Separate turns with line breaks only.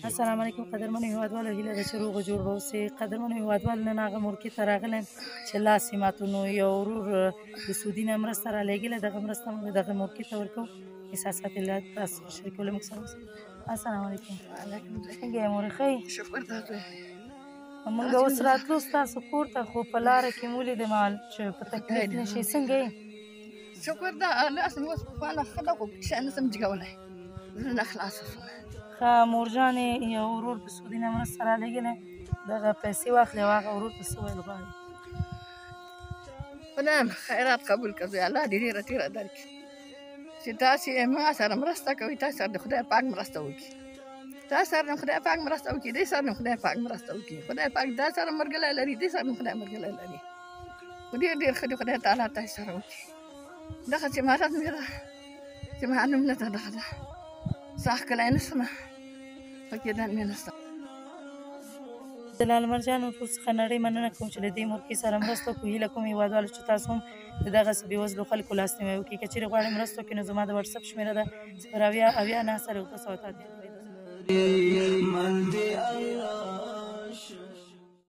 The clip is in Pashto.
السلام علیکم قدرمنو هیوادوالو، هیله ده چې روغ او جوړ به اوسئ. قدرمنو هیوادوالو، نن هغه مورکې ته راغلی یم چې لاس یې ماته نو یو ورور د سعودي نه مرسته رالېږلې، دغه مرسته موږ دغه مورکې ته ورکوو. احساسات یې له تاسو سره شریکولی، موږ سره اوسئ. السلام علیکم. څنګه یې مورې، ښه یې؟
شکر دا دی.
موږ اوس راتلو ستاسو کور ته، خو په لاره کې مو ولیدې مال چې په تکلیف نه شي. څنګه یې؟
شکر دا لاس مې اوس پخوانه ښه ده، خو کیسه نه شم جګولی، زړه خلاصه شوم.
ښه مورجانې، یو ورور د سعودي نه مرسته رالېږلې، دغه پیسې واخلې او هغه ورور ته څه ویل غواړې؟
خدای خیرات قبول کړي، الله دې ډېره تېره درکړي چې تاسې ما سره مرسته کوئ، تاسې سره د خدای پاک مرسته وکړي، تاسې سره د خدای پاک مرسته وکړي، دې سره د خدای پاک مرسته وکړي. خدای پاک دا سره ملګری لري، دې سره خدای ملګری لري، خو ډېر ډېر ښه دې خدای تعالی تاسې سره وکړي. دغه چې مرض مې ده چې معلوم نه ده، دغه ده ساه ښکلی نه شمه، پکې دن مې نشته.
د لال مرجان ټول څخه نړۍ مننه کوم چې له دې مورکې سره مرسته وکړو. هیله کوم هېوادوالو چې تاسو هم د دغسې بېوزلو خلکو لاسنیوی وکړئ. که چېرې غواړئ مرسته وکړئ نو زما د وټساپ شمېره ده 080 9 سره 2 سوه 83.